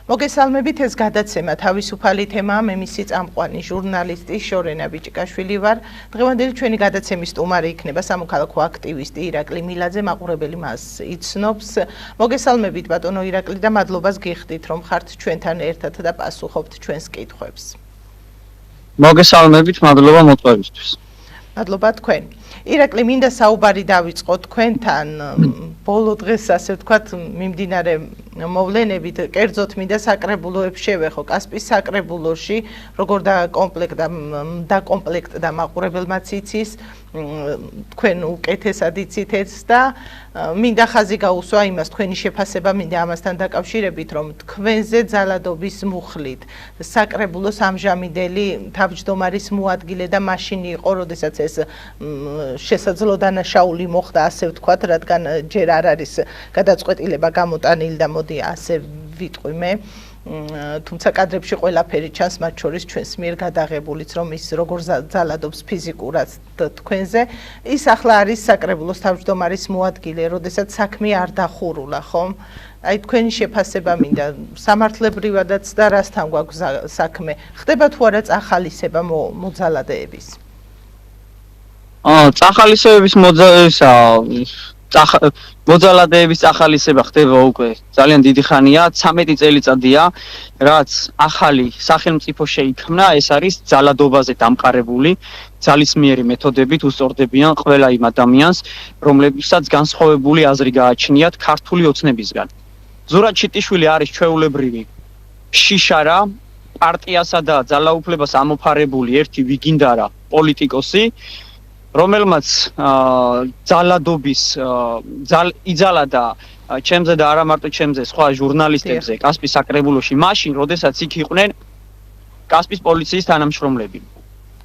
მოგესალმებით, ეს გადაცემა თავისუფალი თემაა, მე მისი წამყვანი ჟურნალისტი შორენა ბიჭიკაშვილი ვარ. დღევანდელი ჩვენი გადაცემის სტუმარი იქნება სამოქალაქო აქტივისტი ირაკლი მილაძე, მაყურებელი მას იცნობს. მოგესალმებით ბატონო ირაკლი და მადლობას გიხდით, რომ ხართ ჩვენთან ერთად და პასუხობთ ჩვენს კითხვებს. მოგესალმებით, მადლობა მოწვევისთვის. მადლობა თქვენ. ირაკლი, მინდა საუბარი დავიწყო თქვენთან ბოლო დღეს, ასე ვთქვათ, მიმდინარე მოვლენებით, კერძოდ მინდა საკრებულოებს შევეხო. კასპის საკრებულოში, როგორ დაკომპლექტდა მაყურებელმაც იცის, თქვენ უკეთესად იცით ეს და მინდა ხაზი გაუსვა იმას, თქვენი შეფასება მინდა ამასთან დაკავშირებით, რომ თქვენზე ძალადობის მუხლით საკრებულოს ამჟამინდელი თავმჯდომარის მოადგილე და მაშინ იყო, როდესაც ეს შესაძლო დანაშაული მოხდა, ასე ვთქვათ, რადგან ჯერ არ არის გადაწყვეტილება გამოტანილი და მოდი ასე ვიტყვი მე. თუმცა კადრებში ყველაფერი ჩანს, მათ შორის ჩვენს მიერ გადაღებულიც, რომ ის როგორ ძალადობს ფიზიკურად თქვენზე. ის ახლა არის საკრებულოს თავმჯდომარის მოადგილე, როდესაც საქმე არ დახურულა, ხომ? აი თქვენი შეფასება მინდა სამართლებრივადაც და რასთან გვაქვს საქმე. ხდება თუ არა წახალისება მოძალადეების? წახალისებების მოძალადეების წახალისება ხდება უკვე ძალიან დიდი ხანია, 13 წელიწადია, რაც ახალი სახელმწიფო შეიქმნა, ეს არის ძალადობაზე დამყარებული, ძალისმიერი მეთოდებით უსწორდებიან ყველა იმ ადამიანს, რომლებსაც განსხვავებული აზრი გააჩნიათ ქართული ოცნებისგან. ზურაბ ჩიტიშვილი არის ჩვეულებრივი შიშარა, პარტიასა და ძალაუფლებას ამოფარებული ერთი ვიგინდარა პოლიტიკოსი, რომელმაც ძალადობის იძალა და ჩემზე და არა მარტო ჩემზე, სხვა ჟურნალისტებზე კასპის საკრებულოში, მაშინ, როდესაც იქ იყვნენ კასპის პოლიციის თანამშრომლები.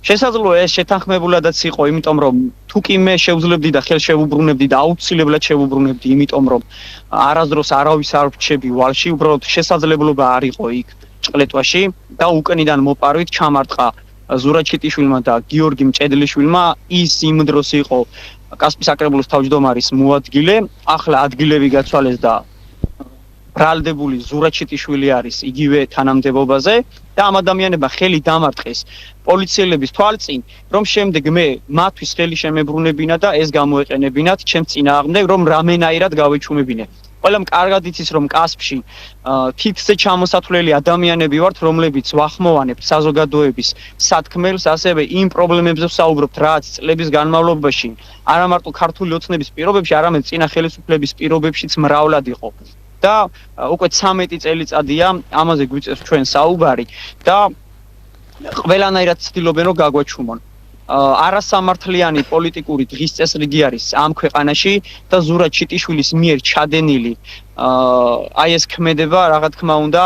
შესაძლოა ეს შეთანხმებულადაც იყო, იმიტომ რომ თუ კი მე შევძლებდი და ხელს შევუბრუნებდი და აუცილებლად შევუბრუნებდი, იმიტომ რომ არასდროს არავის არ ვრჩები ვალში, უბრალოდ შესაძლებლობა არ იყო იქ ჭყლეტვაში და უკნიდან მოპარვით ჩამარტყა ზურაბ ჩიტიშვილმა და გიორგი მჭედლიშვილმა. ის იმ დროს იყო კასპის საკრებულოს თავმჯდომარის მოადგილე, ახლა ადგილები გაცვალეს და ბრალდებული ზურაბ ჩიტიშვილი არის იგივე თანამდებობაზე და ამ ადამიანებმა ხელი დამარტყეს პოლიციელების თვალწინ, რომ შემდეგ მე მათთვის ხელი შემებრუნებინა და ეს გამოეყენებინათ ჩემს წინააღმდეგ, რომ რამენაირად გავეჩუმებინე. ყველამ კარგად იცის, რომ კასპში თითზე ჩამოსათვლელი ადამიანები ვართ, რომლებიც ვახმოვანებთ საზოგადოების სათქმელს, ასევე იმ პრობლემებზე ვსაუბრობთ, რაც წლების განმავლობაში არა მარტო ქართული ოცნების პირობებში, არამედ წინა ხელისუფლების პირობებშიც მრავლად იყო. და უკვე 13 წელიწადია ამაზე გვიწევს ჩვენ საუბარი და ყველანაირად ცდილობენ რომ გაგვაჩუმონ. არასამართლიანი პოლიტიკური დღის წესრიგი არის ამ ქვეყანაში და ზურაბ ჩიტიშვილის მიერ ჩადენილი აი ეს ქმედება, რა თქმა უნდა,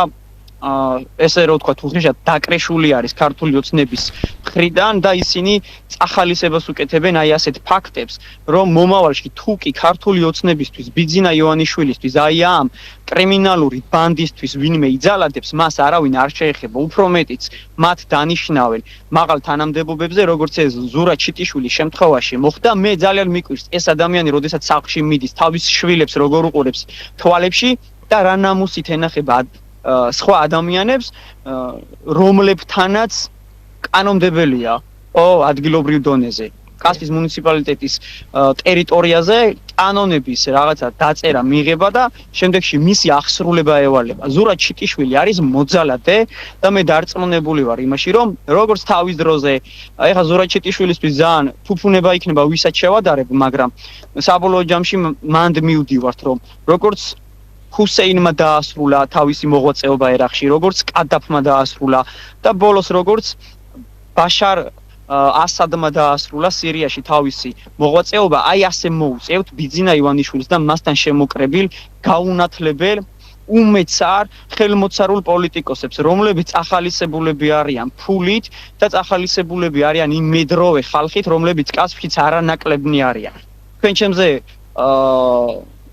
ესე რომ ვთქვათ, უხეშად დაკრეშული არის ქართული ოცნების მხრიდან და ისინი წახალისებას უკეთებენ აი ასეთ ფაქტებს, რომ მომავალში თუ კი ქართული ოცნებისთვის, ბიძინა ივანიშვილისთვის, აი ამ კრიმინალური ბანდისთვის ვინმე იძალადებს, მას არავინ არ შეეხება, უფრო მეტიც მათ დანიშნავენ მაღალ თანამდებობებზე, როგორც ეს ზურაბ ჩიტიშვილის შემთხვევაში მოხდა. მე ძალიან მიკვირს ეს ადამიანი, როდესაც სახლში მიდის, თავის შვილებს როგორ უყურებს თვალებში და რა ნამუსით ენახება სხვა ადამიანებს, რომლებთანაც კანონმდებელია ადგილობრივ დონეზე. კასპის მუნიციპალიტეტის ტერიტორიაზე კანონების რაღაცა დაწერა მიიღება და შემდეგში მისი აღსრულება ევალება. ზურაბ ჩიტიშვილი არის მოძალადე და მე დარწმუნებული ვარ იმაში, რომ როგორც თავის დროზე, ეხლა ზურაბ ჩიტიშვილისთვის ძალიან ფუფუნება იქნება ვისაც შევადარებ, მაგრამ საბოლოო ჯამში მანდ მივდივართ, რომ როგორც ჰუსეინმა დაასრულა თავისი მოღვაწეობა ერაყში, როგორც კადაფმა დაასრულა და ბოლოს როგორც ბაშარ ასადმა დაასრულა სირიაში თავისი მოღვაწეობა, აი ასე მოუწევთ ბიძინა ივანიშვილს და მასთან შემოკრებილ გაუნათლებელ უმეცარ ხელმოწარულ პოლიტიკოსებს, რომლებიც წახალისებულები არიან ფულით და წახალისებულები არიან იმ მედროვე ხალხით, რომლებიც კასპშიც არანაკლებნი არიან. თქვენ ჩემზე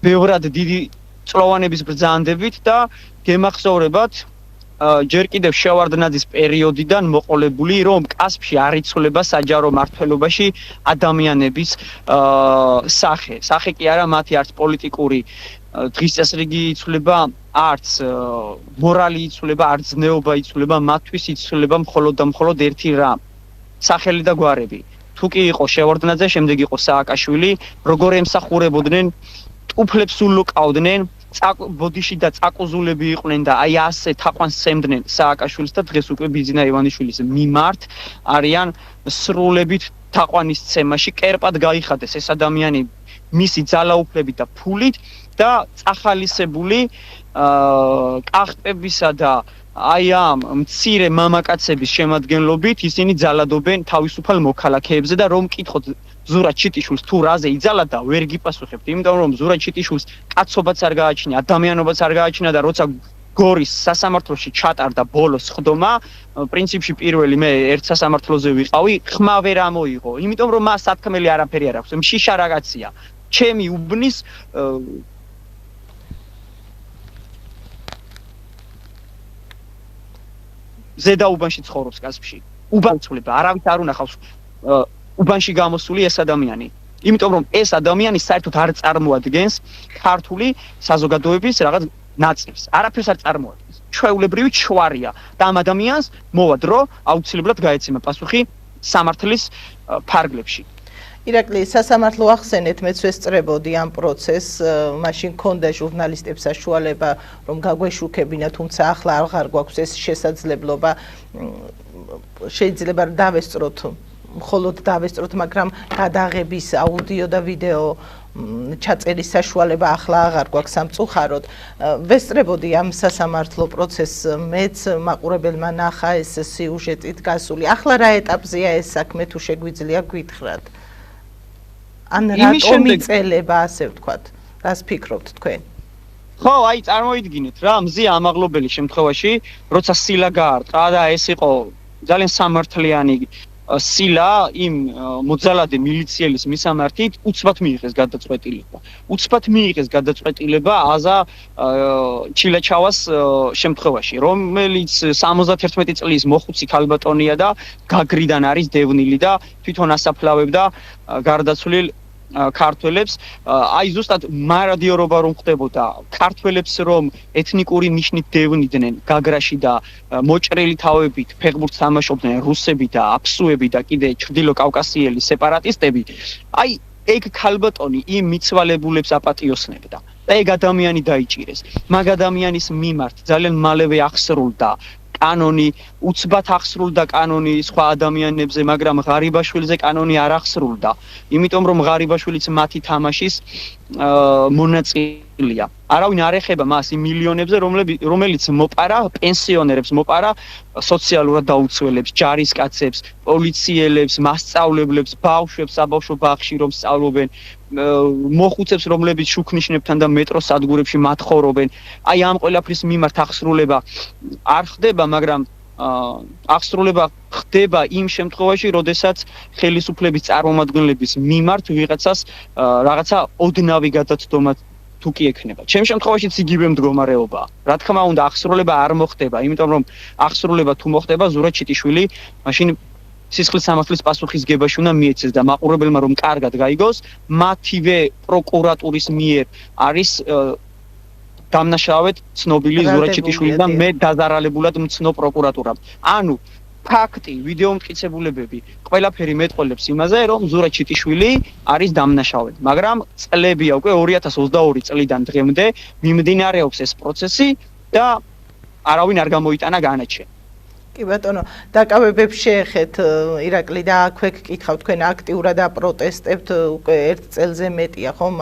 ბევრად დიდი წლოვანების ბრძანდებით და გემახსოვრებათ ჯერ კიდევ შევარდნაძის პერიოდიდან მოყოლებული, რომ კასპში არ იცვლება საჯარო მმართველობაში ადამიანების სახე კი არა მათი არც პოლიტიკური დღის წესრიგი იცვლება, არც მორალი იცვლება, არც ზნეობა იცვლება, მათთვის იცვლება მხოლოდ და მხოლოდ ერთი რამ. სახელი და გვარები. თუ კი იყო შევარდნაძე, შემდეგ იყო სააკაშვილი, როგორ ემსახურებოდნენ, ტუფლებს ულოკავდნენ, ბოდიში და წაკუზულები იყვნენ და აი ასე თაყვანს სცემდნენ სააკაშვილის და დღეს უკვე ბიძინა ივანიშვილის მიმართ არიან სრულებით თაყვანის ცემაში. კერპად გაიხადეს ეს ადამიანი მისი ძალაუფლებით და ფულით და წახალისებული კახტებისა და აი ამ მცირე მამაკაცების შემადგენლობით ისინი ძალადობენ თავისუფალ მოქალაქეებზე და რომ მკითხოთ ზურაბ ჩიტიშვილს თუ რაზე იძალა და ვერ გიპასუხებთ, იმიტომ რომ ზურაბ ჩიტიშვილს კაცობაც არ გააჩინა, ადამიანობაც არ გააჩინა და როცა გორის სასამართლოში ჩატარდა ბოლოს ხდომა, პრინციპში პირველი მე ერთ სასამართლოზე ვიყავი, ხმა ვერ ამოიღო, იმიტომ რომ მას სათქმელი არაფერი არ აქვს, მშიშა რაღაცია. ჩემი უბნის ზედაუბანში ცხოვრობს კაცში. უბანცვლება, არავის არ უნახავს უბანში გამოსული ეს ადამიანი. იმიტომ რომ ეს ადამიანი საერთოდ არ წარმოადგენს ქართული საზოგადოების რაღაც ნაწილს. არაფერს არ წარმოადგენს. ჩვეულებრივი ჩვარია და ამ ადამიანს მოვა დრო აუცილებლად გაეცემა პასუხი სამართლის ფარგლებში. ირაკლი, სასამართლო ახსენეთ, მეც ვესწრებოდი ამ პროცესს, მაშინ ქონდა ჟურნალისტებს საშუალება რომ გაგვეშუქებინა, თუმცა ახლა აღარ გვაქვს ეს შესაძლებლობა. შეიძლება დავესწროთ, მხოლოდ დავესწროთ, მაგრამ გადაღების აუდიო და ვიდეო ჩაწერის საშუალება ახლა აღარ გვაქვს სამწუხაროდ. ვესწრებოდი ამ სასამართლო პროცესს, მეც მაყურებელმა ნახა ეს სიუჟეტით გასული. ახლა რა ეტაპზეა ეს საქმე, თუ შეგვიძლია გითხრათ? ან რატომ იწელება, ასე ვთქვათ, რას ფიქრობთ თქვენ? ხო, აი წარმოიდგინეთ რა, მზია ამაღლობელი შემთხვევაში, როცა სილა გაარტყა და ეს იყო ძალიან სამართლიანი სილა იმ მოძალადე მილიციელის მისამართით უცბად მიიღეს გადაწყვეტილება. უცბად მიიღეს გადაწყვეტილება აზა ჩილაჩავას შემთხვევაში, რომელიც 71 წლის მოხუცი ქალბატონია და გაგრიდან არის დევნილი და თვითონ ასაფლავებდა გარდაცვლილ ქართველებს. აი ზუსტად მარადიორობა რომ ხდებოდა ქართველებს რომ ეთნიკური ნიშნით დევნიდნენ გაგრაში და მოჭრილი თავებით ფეხბურთს თამაშობდნენ რუსები და აფსუები და კიდე ჩრდილო კავკასიელი სეპარატისტები, აი ეგ ქალბატონი იმ მიცვალებულებს აპატიოსნებდა და ეგ ადამიანი დაიჭირეს. მაგ ადამიანის მიმართ ძალიან მალევე აღსრულდა კანონი, უცბად აღსრულდა კანონი სხვა ადამიანებზე, მაგრამ ღარიბაშვილზე კანონი არ აღსრულდა, იმიტომ რომ ღარიბაშვილიც მათი თამაშის მონაწილეა. არავინ არ ეხება მას იმ მილიონებზე, რომელიც მოპარა პენსიონერებს, მოპარა სოციალურად დაუცველებს, ჯარისკაცებს, პოლიციელებს, მასწავლებლებს, ბავშვებს საბავშვო ბაღში რომ სწავლობენ, მოხუცებს, რომლებიც შუქნიშნებთან და მეტროს სადგურებში მათხოვრობენ. აი ამ ყველაფრის მიმართ აღსრულება არ ხდება, მაგრამ აღსრულება ხდება იმ შემთხვევაში, როდესაც ხელისუფლების წარმომადგენლების მიმართ ვიღაცას რაღაცა ოდნავი გადაცდომა თუ კი ექნება. ჩემ შემთხვევაშიც იგივე მდგომარეობაა. რა თქმა უნდა, აღსრულება არ მოხდება, იმიტომ რომ აღსრულება თუ მოხდება, ზურაბ ჩიტიშვილი მაშინ სისხლის სამართლის პასუხისგებაში უნდა მიეცეს და მაყურებელმა რომ კარგად გაიგოს, მათივე პროკურატურის მიერ არის დამნაშავედ ცნობილი ზურაბ ჩიტიშვილი და მე დაზარალებულად მცნო პროკურატურამ. ანუ ფაქტი, ვიდეო მტკიცებულებები, ყველაფერი მეტყოლებს იმაზე, რომ ზურაბ ჩიტიშვილი არის დამნაშავედ, მაგრამ წლებია უკვე 2022 წლიდან დღემდე მიმდინარეობს ეს პროცესი და არავინ არ გამოიტანა განაჩენი. კი ბატონო, დაკავებებს შეეხეთ ირაკლი და აქვე გკითხავთ, თქვენ აქტიურად აპროტესტებთ უკვე 1 წელზე მეტია, ხომ?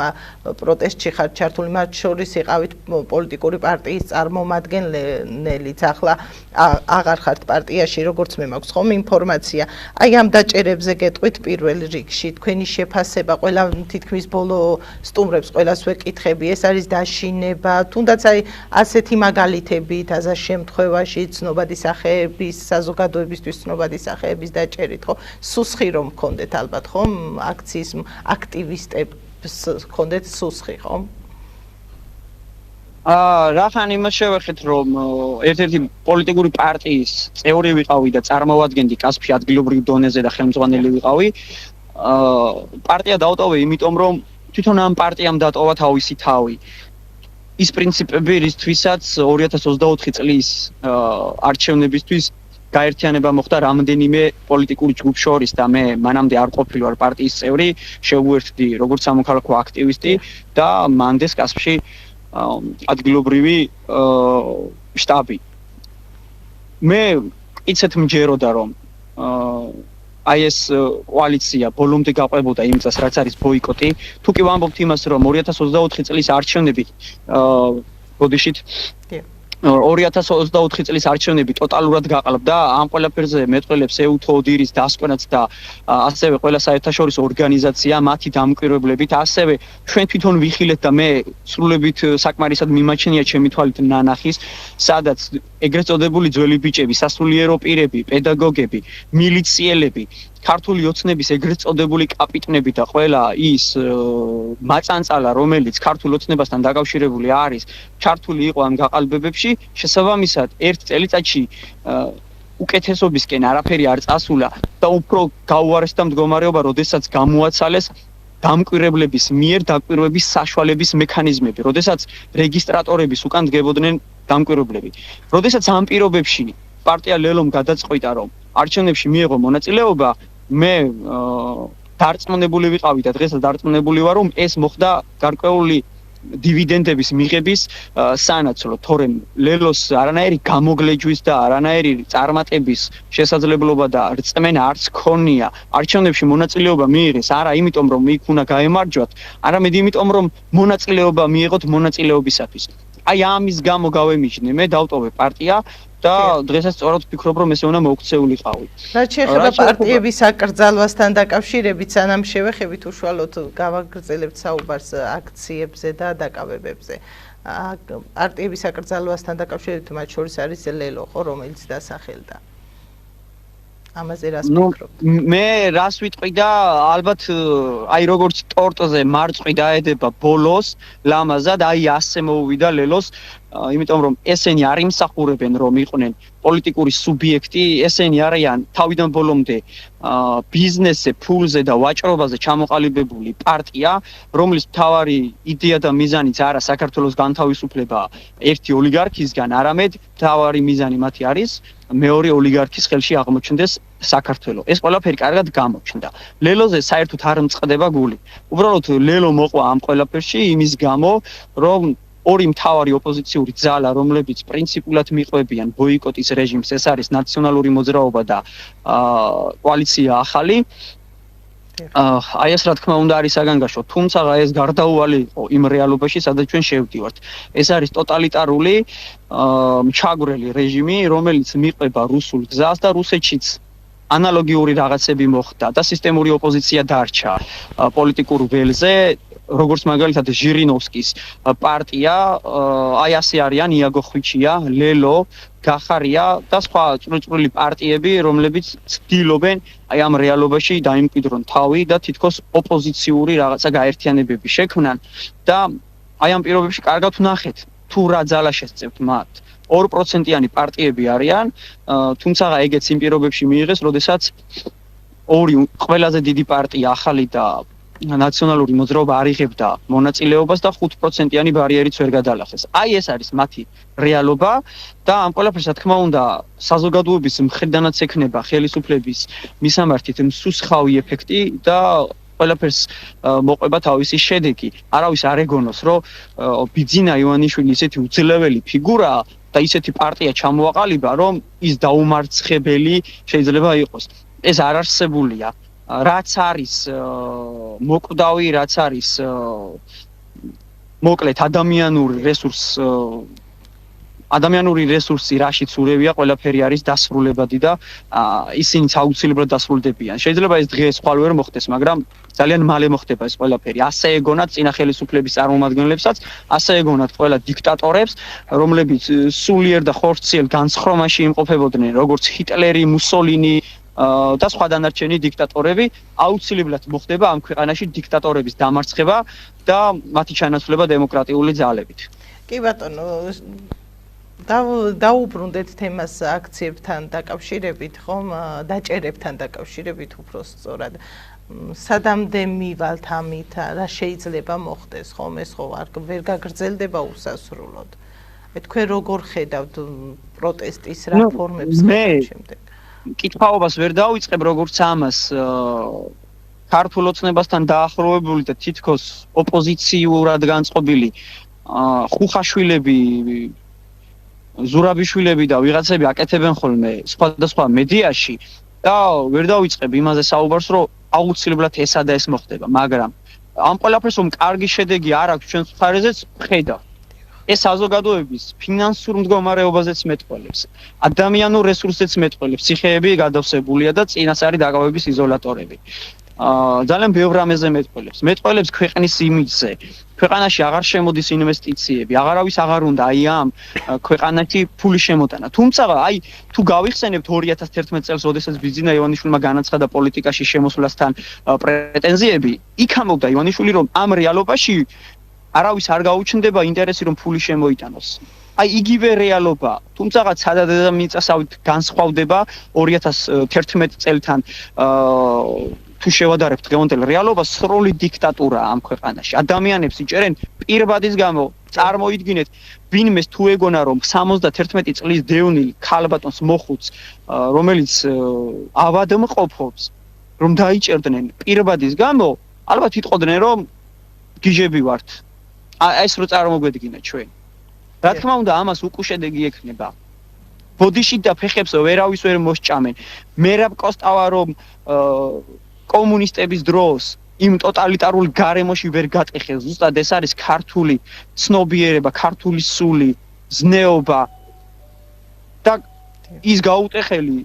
პროტესტში ხართ ჩართული, მათ შორის იყავით პოლიტიკური პარტიის წარმომადგენლიც, ახლა აღარ ხართ პარტიაში, როგორც მე მაქვს ხომ ინფორმაცია. აი ამ დაჭერებზე გეტყვით პირველ რიგში, თქვენი შეფასება, ყველა თითქმის ბოლო სტუმრებს ყველას ვეკითხები, ეს არის დაშინება, თუნდაც აი ასეთი მაგალითებით, აზას შემთხვევაში ცნობადი სახეები საზოგადოებისთვის ცნობადი სახეების დაჭერით, ხო? სუსხი რომ გქონდეთ ალბათ, ხომ? აქციის აქტივისტებს გქონდეთ სუსხი, ხომ? რახან იმას შევეხეთ, რომ ერთ-ერთი პოლიტიკური პარტიის წევრი ვიყავი და წარმოვადგენდი კასპში ადგილობრივ დონეზე და ხელმძღვანელი ვიყავი. პარტია დავტოვე, იმიტომ რომ თვითონ ამ პარტიამ დატოვა თავისი თავი. ის პრინციპები, რისთვისაც 2024 წლის არჩევნებისთვის გაერთიანება მოხდა რამდენიმე პოლიტიკური ჯგუფ შორის და მე მანამდე არ ყოფილი ვარ პარტიის წევრი, შევუერთდი როგორც სამოქალაქო აქტივისტი და მანდეს კასპში ადგილობრივი შტაბი. მე იცით მჯეროდა რომ აი ეს კოალიცია ბოლომდე გაყვებოდა იმ წელს რაც არის ბოიკოტი. თუ კი ვამბობთ იმას რომ 2024 წლის არჩევნები გოდიშით 2024 წლის არჩევნები ტოტალურად გაყალბდა. ამ ყველაფერზე მეტყველებს EUTO ODIHR-ის დასკვნაც და ასევე ყველა საერთაშორისო ორგანიზაცია მათი დამკვირვებლებით, ასევე ჩვენ თვითონ ვიხილეთ და მე სრულებით საკმარისად მიმაჩნია ჩემი თვალით ნანახის, სადაც ეგრეთ წოდებული ძველი ბიჭები, სასულიერო პირები, პედაგოგები, მილიციელები, ქართული ოცნების ეგრეთ წოდებული კაპიტნები და ყველა ის მაწანწალა, რომელიც ქართულ ოცნებასთან დაკავშირებული არის, ჩართული იყო ამ გაყალბებებში, შესაბამისად, ერთ წელიწადში უკეთესობისკენ არაფერი არ წასულა და უფრო გაუარესდა მდგომარეობა, როდესაც გამოაცალეს დამკვირვებლების მიერ დაკვირვების საშუალების მექანიზმები, როდესაც რეგისტრატორების უკან დგებოდნენ დამკვირვებლები. როდესაც ამ პირობებში პარტია ლელომ გადაწყვიტა, რომ არჩევნებში მიეღო მონაწილეობა, მე დარწმუნებული ვიყავი და დღესაც დარწმუნებული ვარ, რომ ეს მოხდა გარკვეული დივიდენდების მიღების სანაცვლოდ, თორემ ლელოს არანაირი გამოგლეჯვის და არანაირი წარმატების შესაძლებლობა და რწმენა არც ქონია არჩევნებში მონაწილეობა მიიღეს, არა იმიტომ რომ იქ უნდა გაემარჯვათ, არამედ იმიტომ რომ მონაწილეობა მიიღოთ მონაწილეობისათვის. აი ამის გამო გავემიჯნე, მე დავტოვე პარტია და დღესაც სწორად ვფიქრობ, რომ ესე უნდა მოუქცეულიყავი. რაც შეეხება პარტიების აკრძალვასთან დაკავშირებით, სანამ შევეხებით უშუალოდ გავაგრძელებთ საუბარს აქციებზე და დაკავებებზე. პარტიების აკრძალვასთან დაკავშირებით მათ შორის არის ლელო, ხო, რომელიც დასახელდა. ამაზე რას ვფიქრობ? მე რას ვიტყვი და ალბათ აი როგორც ტორტზე მარწყვი დაედება ბოლოს ლამაზად, აი ასე მოუვიდა ლელოს, იმიტომ რომ ესენი არ იმსახურებენ რომ იყვნენ პოლიტიკური სუბიექტი, ესენი არიან თავიდან ბოლომდე ბიზნესზე, ფულზე და ვაჭრობაზე ჩამოყალიბებული პარტია, რომლის მთავარი იდეა და მიზანიც არა საქართველოს განთავისუფლება ერთი ოლიგარქისგან, არამედ მთავარი მიზანი მათი არის მეორე ოლიგარქის ხელში აღმოჩნდეს საქართველო. ეს ყველაფერი კარგად გამოჩნდა. ლელოზე საერთოდ არ მწყდება გული. უბრალოდ ლელო მოყვა ამ ყველაფერში იმის გამო, რომ ორი მთავარი ოპოზიციური ძალა, რომლებიც პრინციპულად მიყვებიან ბოიკოტის რეჟიმს, ეს არის ნაციონალური მოძრაობა და კოალიცია ახალი. აი ეს რა თქმა უნდა არის საგანგაშო, თუმცა ეს გარდაუვალი იყო იმ რეალობაში, სადაც ჩვენ შევდივართ. ეს არის ტოტალიტარული მჩაგვრელი რეჟიმი, რომელიც მიყვება რუსულ გზას და რუსეთშიც ანალოგიური რაღაცები მოხდა და სისტემური ოპოზიცია დარჩა პოლიტიკურ ველზე, როგორც მაგალითად ჟირინოვსკის პარტია, აი ასე არიან იაგო ხვიჩია, ლელო, გახარია და სხვა წვრილი პარტიები, რომლებიც ცდილობენ აი ამ რეალობაში დაიმკვიდრონ თავი და თითქოს ოპოზიციური რაღაცა გაერთიანებები შექმნან და აი ამ პირობებში კარგად ვნახეთ, თუ რა ძალა შესწევთ მათ. 2%-იანი პარტიები არიან, თუმცა ეგეც იმ პირობებში მიიღეს, როდესაც ორი ყველაზე დიდი პარტია ახალი და ნაციონალური მოძრაობა არ იღებდა მონაწილეობას და 5%-იანი ბარიერიც ვერ გადალახეს. აი ეს არის მათი რეალობა და ამ ყველაფერს რა თქმა უნდა საზოგადოების მხრიდანაც ექნება ხელისუფლების მისამართით მსუსხავი ეფექტი და ყველაფერს მოყვება თავისი შედეგი. არავის არ ეგონოს, რომ ბიძინა ივანიშვილი ისეთი უძლეველი ფიგურაა და ისეთი პარტია ჩამოაყალიბა, რომ ის დაუმარცხებელი შეიძლება იყოს. ეს არ არსებულია. რაც არის მოკვდავი, რაც არის მოკლედ ადამიანური რესურსი რაშიც ურევია, ყველაფერი არის დასრულებადი და ისინიც აუცილებლად დასრულდებიან. შეიძლება ეს დღეს ხვალ ვერ მოხდეს, მაგრამ ძალიან მალე მოხდება ეს ყველაფერი. ასე ეგონათ წინა ხელისუფლების წარმომადგენლებსაც, ასე ეგონათ ყველა დიქტატორებს, რომლებიც სულიერ და ხორციელ განსხრომაში იმყოფებოდნენ, როგორც ჰიტლერი, მუსოლინი და სხვა დანარჩენი დიქტატორები, აუცილებლად მოხდება ამ ქვეყანაში დიქტატორების დამარცხება და მათი ჩანაცვლება დემოკრატიული ძალებით. კი ბატონო, დაუბრუნდეთ თემას აქციებთან დაკავშირებით, ხომ, დაჭერებთან დაკავშირებით უფრო სწორად. სადამდე მივალთ ამით, რა შეიძლება მოხდეს, ხომ, ეს ხო ვერ გაგრძელდება უსასრულოდ. თქვენ როგორ ხედავთ პროტესტის რა ფორმებს შემდეგ? კითხვაობას ვერ დავიწყებ როგორც ამას ქართულ ოცნებასთან დაახლოებული და თითქოს ოპოზიციურად განწყობილი ხუხაშვილები, ზურაბიშვილები და ვიღაცები აკეთებენ ხოლმე სხვადასხვა მედიაში და ვერ დავიწყებ იმაზე საუბარს, რომ აუცილებლად ესა და ეს მოხდება, მაგრამ ამ ყველაფერს რომ კარგი შედეგი არ აქვს ჩვენს მხარეზეც ხედავ. ეს საზოგადოების ფინანსურ მდგომარეობაზეც მეტყველებს, ადამიანურ რესურსზეც მეტყველებს, ციხეები გადავსებულია და წინასწარი დაკავების იზოლატორები. ძალიან ბევრ რამეზე მეტყველებს ქვეყნის იმიჯზე. ქვეყანაში აღარ შემოდის ინვესტიციები, აღარავის აღარ უნდა აი ამ ქვეყანაში ფული შემოტანა. თუმცა აი თუ გავიხსენებთ 2011 წელს, როდესაც ბიძინა ივანიშვილმა განაცხადა პოლიტიკაში შემოსვლასთან პრეტენზიები, იქ ამბობდა ივანიშვილი, რომ ამ რეალობაში არავის არ გაუჩნდება ინტერესი რომ ფული შემოიტანოს. აი იგივე რეალობა, თუმცა ცადად მიწასავით განსხვავდება 2011 წელთან თუ შევადარებთ დღევანდელ რეალობას, სრული დიქტატურა ამ ქვეყანაში. ადამიანებს იჭერენ პირბადის გამო, წარმოიდგინეთ, ვინმეს თუ ეგონა რომ 71 წლის დევნილ ქალბატონს მოხუც, რომელიც ავადმყოფობს, რომ დაიჭერდნენ პირბადის გამო, ალბათ იტყოდნენ რომ გიჟები ვართ. ეს რო წარმოგვედგინეთ ჩვენ. რა თქმა უნდა, ამას უკუშედეგი ექნება. ბოდიში და ფეხებს ვერავის ვერ მოსჭამენ. მერაბ კოსტავა რომ კომუნისტების დროს იმ ტოტალიტარულ გარემოში ვერ გატეხეს. ზუსტად ეს არის ქართული ცნობიერება, ქართული სული, ზნეობა და ის გაუტეხელი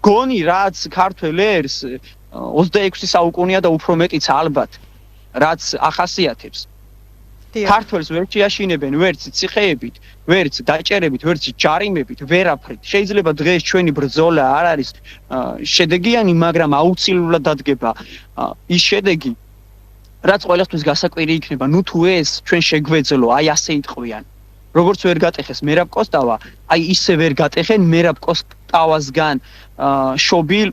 გონი, რაც ქართველ ერს 26 საუკუნეა და უფრო მეტიც ალბათ, რაც ახასიათებს. ქართველს ვერ შეაშინებენ ვერც ციხეებით, ვერც დაჭერებით, ვერც ჯარიმებით, ვერაფრით. შეიძლება დღეს ჩვენი ბრძოლა არ არის შედეგიანი, მაგრამ აუცილებლად დადგება ის შედეგი, რაც ყველასთვის გასაკვირი იქნება. ნუ თუ ეს ჩვენ შეგვეძლო, აი ასე იტყვიან. როგორც ვერ გატეხეს მერაბ კოსტავა, აი ისე ვერ გატეხენ მერაბ კოსტავასგან შობილ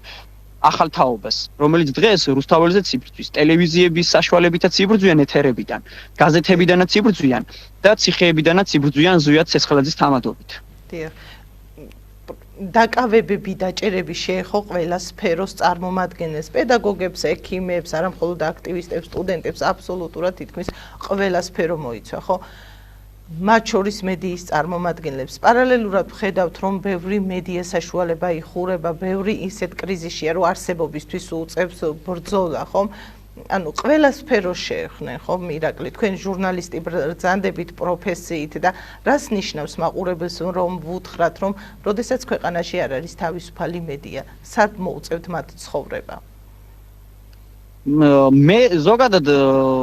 ახალთაობას, რომელიც დღეს რუსთაველზეც იბრძვის, ტელევიზიების საშუალებითაც იბრძვიან ეთერებიდან, გაზეთებიდანაც იბრძვიან და ციხეებიდანაც იბრძვიან ზუიად ცეცხლაძის თამადობით. დიახ. დაკავებები, დაჭერები შეეხო ყველა სფეროს წარმომადგენლებს, პედაგოგებს, ექიმებს, არა მხოლოდ აქტივისტებს, სტუდენტებს, აბსოლუტურად თითქმის ყველა სფერო მოიცვა, ხო? მათ შორის მედიის წარმომადგენლებს. პარალელურად ვხედავთ, რომ ბევრი მედია საშუალება იხურება, ბევრი ისეთ კრიზისშია, რომ არსებობისთვის უწევს ბრძოლა, ხომ? ანუ ყველა სფეროს შეეხნენ, ხომ, ირაკლი, თქვენ ჟურნალისტი ბრძანდებით პროფესიით და რას ნიშნავს მაყურებელს რომ ვუთხრათ, რომ როდესაც ქვეყანაში არ არის თავისუფალი მედია, სად მოუწევთ მათ ცხოვრება? მე ზოგადად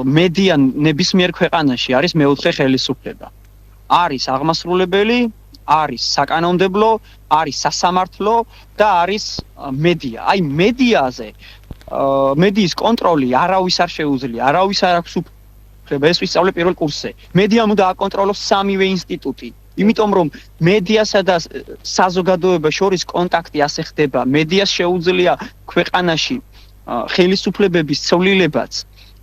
მედია ნებისმიერ ქვეყანაში არის მეოთხე ხელისუფლება. არის აღმასრულებელი, არის საკანონმდებლო, არის სასამართლო და არის მედია. აი მედიაზე მედიის კონტროლი არავის არ შეუძლია, არავის არ აქვს უფლება. ეს ვისწავლე პირველ კურსზე. მედიამ უნდა აკონტროლოს სამივე ინსტიტუტი. იმიტომ რომ მედიასა და საზოგადოებას შორის კონტაქტი ასე ხდება. მედიას შეუძლია ქვეყანაში ხელისუფლებების ცვლილებაც,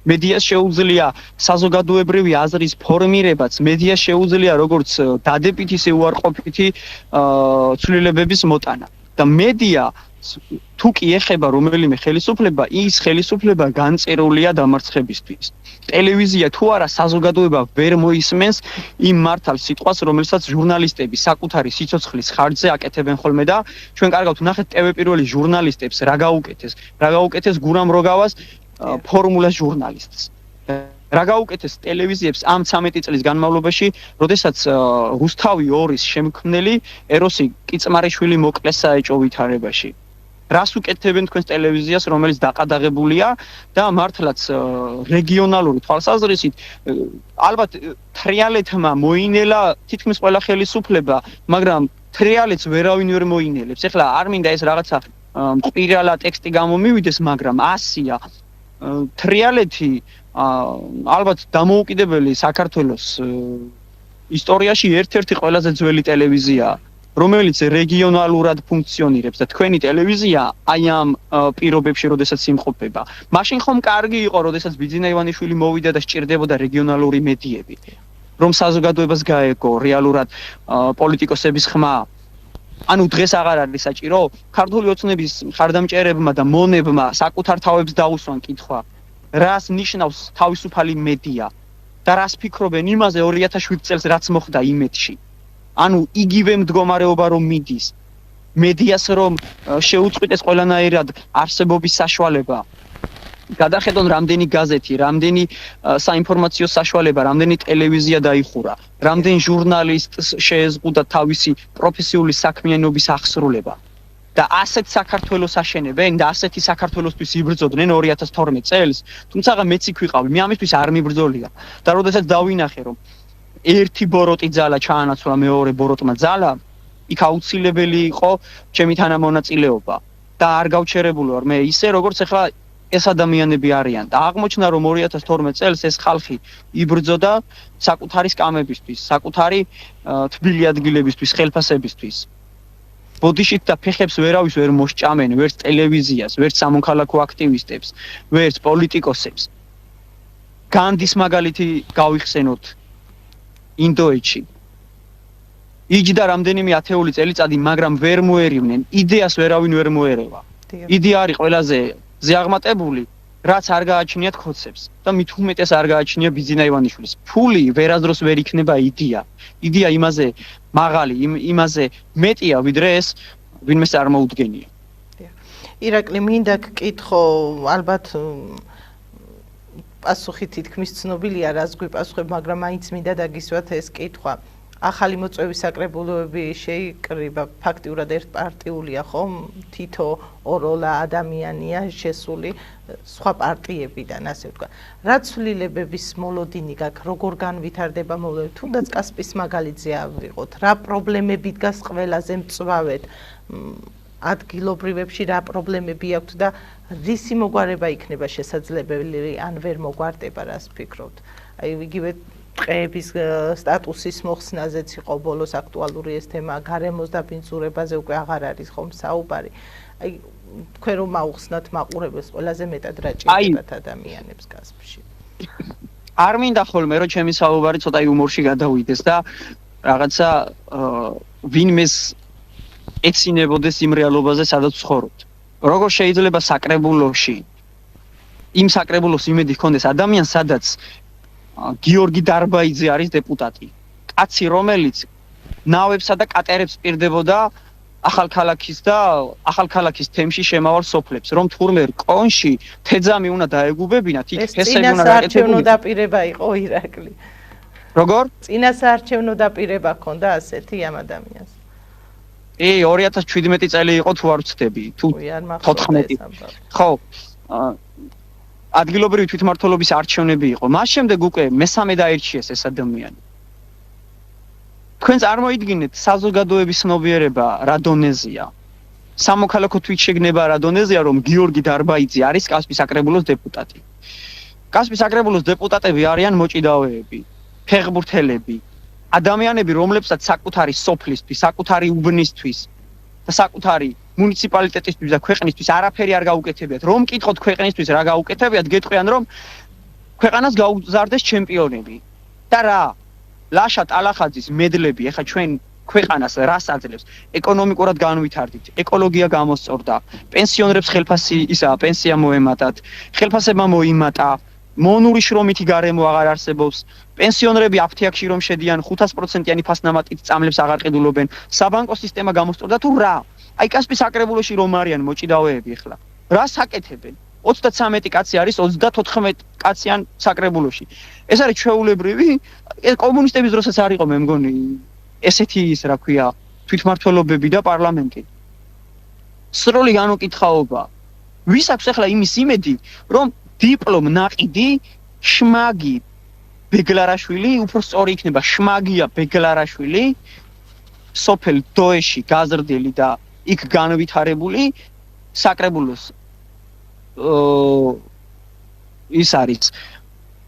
მედიას შეუძლია საზოგადოებრივი აზრის ფორმირებაც, მედიას შეუძლია როგორც დადებითი, ისე უარყოფითი ცვლილებების მოტანა. და მედია თუ კი ეხება რომელიმე ხელისუფლება, ის ხელისუფლება განწერულია დამარცხებისთვის. ტელევიზია თუ არა საზოგადოება ვერ მოისმენს იმ მართალ სიტყვას, რომელსაც ჟურნალისტები საკუთარი სიცოცხლის ხარჯზე აკეთებენ ხოლმე და ჩვენ კარგავთ ვნახეთ ტევ პირველი ჟურნალისტებს რა გაუკეთეს გურამ როგავას ფორმულას ჟურნალისტს. რა გაუკეთეს ტელევიზიებს ამ 13 წლის განმავლობაში, როდესაც რუსთავი 2-ის შემქმნელი ეროსი კიწმარიშვილი მოკლეს საეჭვო ვითარებაში. რას უკეთებენ თქვენს ტელევიზიას, რომელიც დაყადაღებულია და მართლაც რეგიონალური თვალსაზრისით ალბათ თრიალეთმა მოინელა თითქმის ყველა ხელისუფლება, მაგრამ თრიალეთს ვერავინ ვერ მოინელებს. ეხლა არ მინდა ეს რაღაცა მყირალა ტექსტი გამომივიდეს, მაგრამ ასია თრიალეთი ალბათ დამოუკიდებელი საქართველოს ისტორიაში ერთ-ერთი ყველაზე ძველი ტელევიზია, რომელიც რეგიონალურად ფუნქციონირებს და თქვენი ტელევიზია აი ამ პირობებში, როდესაც იმყოფება. მაშინ ხომ კარგი იყო, როდესაც ბიძინა ივანიშვილი მოვიდა და სჭირდებოდა რეგიონალური მედიები, რომ საზოგადოებას გაეგო რეალურად პოლიტიკოსების ხმა. ანუ დღეს აღარ არის საჭირო ქართული ოცნების მხარდამჭერებმა და მონებმა საკუთარ თავებს დაუსვან კითხვა, რას ნიშნავს თავისუფალი მედია და რას ფიქრობენ იმაზე 2007 წელს რაც მოხდა იმედში. ანუ იგივე მდგომარეობა რომ მიდის მედიას რომ შეუწყვეტეს ყველანაირად არსებობის საშუალება. გადახედონ რამდენი გაზეთი, რამდენი საინფორმაციო საშუალება, რამდენი ტელევიზია დაიხურა, რამდენ ჟურნალისტს შეეზღუდა თავისი პროფესიული საქმიანობის აღსრულება. და ასეთ საქართველოს აშენებენ და ასეთი საქართველოსთვის იბრძოდნენ 2012 წელს, თუმცა მეც იქ ვიყავი, მე ამისთვის არ მიბრძოლია. და როდესაც დავინახე რომ ერთი ბოროტი ძალა ჩაანაცვლა მეორე ბოროტმა ძალა, იქ აუცილებელი იყო ჩემი თანამონაწილეობა და არ გავჩერებული ვარ მე ისე როგორც ახლა ეს ადამიანები არიან და აღმოჩნდა რომ 2012 წელს ეს ხალხი იბრძოდა საკუთარი სკამებისთვის, საკუთარი თბილი ადგილებისთვის, ხელფასებისთვის. ბოდიშით და ფეხებს ვერავის ვერ მოსჭამენ, ვერც ტელევიზიას, ვერც სამოქალაქო აქტივისტებს, ვერც პოლიტიკოსებს. განდის მაგალითი გავიხსენოთ ინდოეთში. იჯდა რამდენიმე ათეული წელიწადი, მაგრამ ვერ მოერივნენ, იდეას ვერავინ ვერ მოერევა. იდეა არის ყველაზე ზეაღმატებული, რაც არ გააჩნიათ ხოცებს და მით უმეტეს არ გააჩნია ბიძინა ივანიშვილის. ფული ვერასდროს ვერ იქნება იდეა. იდეა იმაზე მაღალი, იმაზე მეტია, ვიდრე ეს ვინმეს წარმოუდგენია. ირაკლი, მინდა გკითხო, ალბათ პასუხი თითქმის ცნობილია, რას გვიპასუხებ, მაგრამ მაინც მინდა დაგისვათ ეს კითხვა. ახალი მოწვევის საკრებულოები შეიკრიბა, ფაქტიურად ერთპარტიულია, ხომ? თითო ოროლა ადამიანია შესული სხვა პარტიებიდან, ასე ვთქვა. რა ცვლილებების მოლოდინი გაქვს, როგორ განვითარდება მოლოდინი? თუნდაც კასპის მაგალითზე ავიღოთ, რა პრობლემები დგას ყველაზე მწვავედ ადგილობრივებში, რა პრობლემები აქვთ და რისი მოგვარება იქნება შესაძლებელი, ან ვერ მოგვარდება, რას ფიქრობთ? აი იგივე ტყეების სტატუსის მოხსნაზეც იყო ბოლოს აქტუალური ეს თემა, გარემოს დაბინძურებაზე უკვე აღარ არის ხომ საუბარი. აი თქვენ რომ მაუხსნათ მაყურებელს, ყველაზე მეტად რა ჭირდებათ ადამიანებს კასპში? არ მინდა ხოლმე რომ ჩემი საუბარი ცოტა იუმორში გადავიდეს და რაღაცა ვინმეს ეცინებოდეს იმ რეალობაზე, სადაც ცხოვრობთ. როგორ შეიძლება საკრებულოში იმ საკრებულოს იმედი ჰქონდეს ადამიანს, სადაც გიორგი დარბაიძე არის დეპუტატი. კაცი, რომელიც ნავებსა და კატერებს პირდებოდა ახალქალაქის და ახალქალაქის თემში შემავალ სოფლებს, რომ თურმე კონში თეძამი უნდა დაეგუბებინათ, იქ ფესები უნდა გაკეთებინათ. წინასაარჩევნო დაპირება იყო ირაკლი. როგორ? წინასაარჩევნო დაპირება ჰქონდა ასეთი ამ ადამიანს. 2017 წელი იყო თუ არ ვცდები, თუ 14. ხო. ადგილობრივი თვითმმართველობის არჩევნები იყო. მას შემდეგ უკვე მესამე დაირჩიეს ეს ადამიანი. თქვენ წარმოიდგინეთ საზოგადოების ცნობიერება რა დონეზეა. სამოქალაქო თვითშეგნება რა დონეზეა, რომ გიორგი დარბაიძე არის კასპის საკრებულოს დეპუტატი. კასპის საკრებულოს დეპუტატები არიან მოჭიდავეები, ფეხბურთელები, ადამიანები, რომლებსაც საკუთარი სოფლისთვის, საკუთარი უბნისთვის და საკუთარი მუნიციპალიტეტისთვის და ქვეყნისთვის არაფერი არ გაუკეთებიათ. რომ მკითხოთ ქვეყნისთვის რა გაუკეთებიათ, გეტყვიან რომ ქვეყანას გაუზარდეს ჩემპიონები. და რა? ლაშა ტალახაძის მედლები, ეხა ჩვენ ქვეყანას რას აძლევს? ეკონომიკურად განვითარდით, ეკოლოგია გამოსწორდა, პენსიონერებს ხელფასი პენსია მოემატათ, ხელფასება მოიმატა, მონური შრომითი გარემო აღარ არსებობს, პენსიონერები აფთიაქში რომ შედიან 500%-იანი ფასნამატით წამლებს აღარ ყიდულობენ, საბანკო სისტემა გამოსწორდა თუ რა? აი კასპის საკრებულოში რომ არიან მოჭიდავეები ახლა. რა საკეთებენ? 33 კაცი არის 34 კაციან საკრებულოში. ეს არის ჩვეულებრივი, კომუნისტების დროსაც არ იყო მე მგონი ესეთი ის რა ქვია, თვითმმართველობები და პარლამენტი. სრული განუკითხაობა. ვის აქვს ახლა იმის იმედი, რომ დიპლომ ნაყიდი შმაგი ბეგლარაშვილი, უფრო სწორი იქნება შმაგია ბეგლარაშვილი, სოფელ დოეში გაზრდილი და იქ განვითარებული საკრებულოს ის არის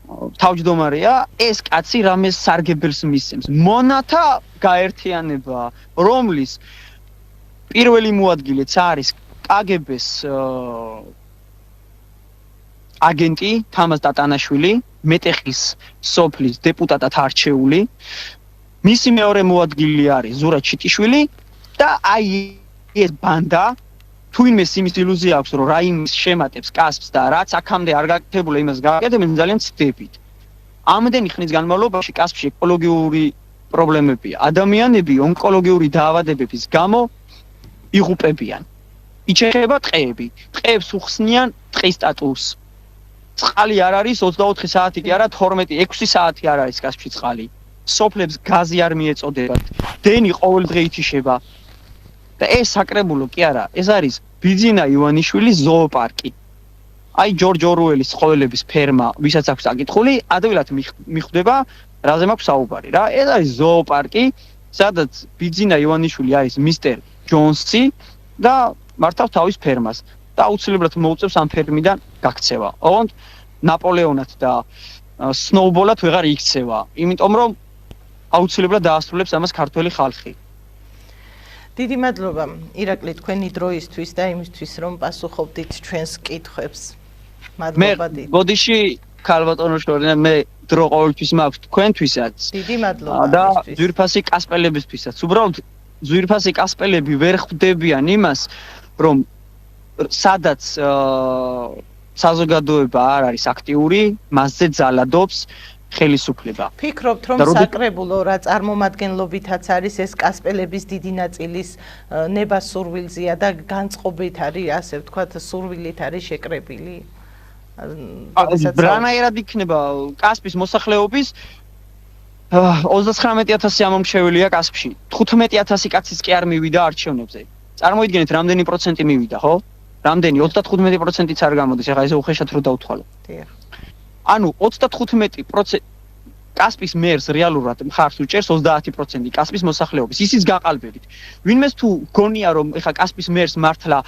თავმჯდომარეა, ეს კაცი რამეს სარგებელს მისცემს. მონათა გაერთიანება, რომლის პირველი მოადგილეც არის კგბ-ს აგენტი თამაზ ტატანაშვილი, მეტეხის სოფლის დეპუტატად არჩეული. მისი მეორე მოადგილე არის ზურა ჩიტიშვილი და აი ეს ბანდა თუინმეს იმის ილუზია აქვს, რომ რაიმის შემატებს კასპს და რაც აქამდე არ გაკეთებულა იმას გააკეთებენ ძალიან ცდებით. ამდენი ხნის განმავლობაში კასპში ეკოლოგიური პრობლემებია. ადამიანები ონკოლოგიური დაავადებების გამო იღუპებიან. იჩეხება ტყეები. ტყეებს უხსნიან ტყის სტატუსს. წყალი არ არის 24 საათი კი არა 12-6 საათი არ არის კასპში წყალი. სოფლებს გაზი არ მიეწოდებათ. დენი ყოველდღე ითიშება. და ეს საკრებულო კი არა, ეს არის ბიძინა ივანიშვილის ზოოპარკი. აი ჯორჯ ორუელის ცხოველების ფერმა, ვისაც აქვს აკითხული, ადვილად მიხვდება, რაზე მაქვს საუბარი რა. ეს არის ზოოპარკი, სადაც ბიძინა ივანიშვილი არის მისტერ ჯონსი და მართავს თავის ფერმას და აუცილებლად მოუწევს ამ ფერმიდან გაქცევა. ოღონდ ნაპოლეონად და სნოუბოლად ვეღარ იქცევა, იმიტომ რომ აუცილებლად დაასრულებს ამას ქართველი ხალხი. დიდი მადლობა ირაკლი თქვენი დროისთვის და იმისთვის რომ პასუხობდით ჩვენს კითხვებს. მადლობა დიდი. მე ბოდიში ქალბატონო შორინა მე დრო ყოველთვის მაქვს თქვენთვისაც. დიდი მადლობა და ძვირფასი კასპელებისთვისაც. უბრალოდ ძვირფასი კასპელები ვერ ხვდებიან იმას, რომ სადაც საზოგადოება არ არის აქტიური, მასზე ძალადობს ხელისუფლება. ფიქრობთ რომ საკრებულო რა წარმომადგენლობითაც არის ეს კასპელების დიდი ნაწილის ნება სურვილზია და განწყობით არის ასე ვთქვათ სურვილით არის შეკრებილი? რანაირად იქნება კასპის მოსახლეობის 39000 ამომრჩეველია კასპში. 15000 კაცის კი არ მივიდა არჩევნებზე. წარმოიდგინეთ რამდენი პროცენტი მივიდა, ხო? რამდენი 35%-იც არ გამოდის, ახლა ესე უხეშად რო დავთვალო. დიახ. ანუ 35% კასპის მერს რეალურად მხარს უჭერს 30% კასპის მოსახლეობის. ისიც გაყალბებით. ვინმეს თუ გონია რომ ეხა კასპის მერს მართლა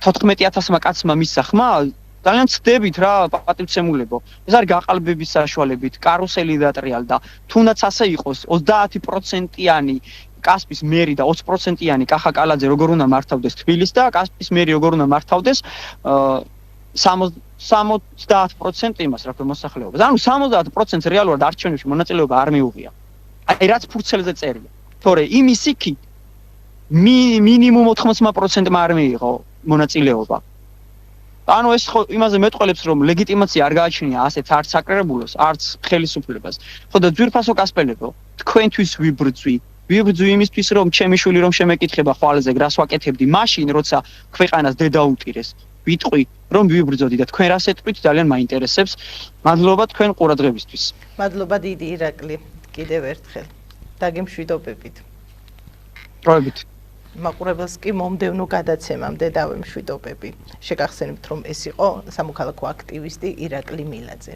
14000-მა კაცმა მისცა ხმა, ძალიან ცდებით რა პატივცემულებო. ეს არის გაყალბების საშუალებით, კარუსელი დატრიალდა. თუნდაც ასე იყოს 30%-იანი კასპის მერი და 20%-იანი კახა კალაძე როგორ უნდა მართავდეს თბილისს და კასპის მერი როგორ უნდა მართავდეს 70% იმას რა ქვია მოსახლეობას. ანუ 70% რეალურად არჩევნებში მონაწილეობა არ მიუღია. აი რაც ფურცელზე წერია. თორე იმის იქი მინიმუმ 80%-მა არ მიიღო მონაწილეობა. ანუ ეს ხო იმაზე მეტყველებს რომ ლეგიტიმაცია არ გააჩნია ასეთ არც საკრებულოს, არც ხელისუფლებას. ხო და ძვირფასო კასპელებო, თქვენთვის ვიბრძვი იმისთვის რომ ჩემი შვილი რომ შემეკითხება ხვალზე რას ვაკეთებდი მაშინ როცა ქვეყანას დედა უტირეს. ვიტყვი რომ ვიბრძოდი და თქვენ რას ეტყვით ძალიან მაინტერესებს. მადლობა თქვენ ყურადღებისთვის. მადლობა დიდი ირაკლი კიდევ ერთხელ. დაგემშვიდობებით. დროებით. მაყურებელს კი მომდევნო გადაცემამდე დავემშვიდობები. შეგახსენებთ რომ ეს იყო სამოქალაქო აქტივისტი ირაკლი მილაძე.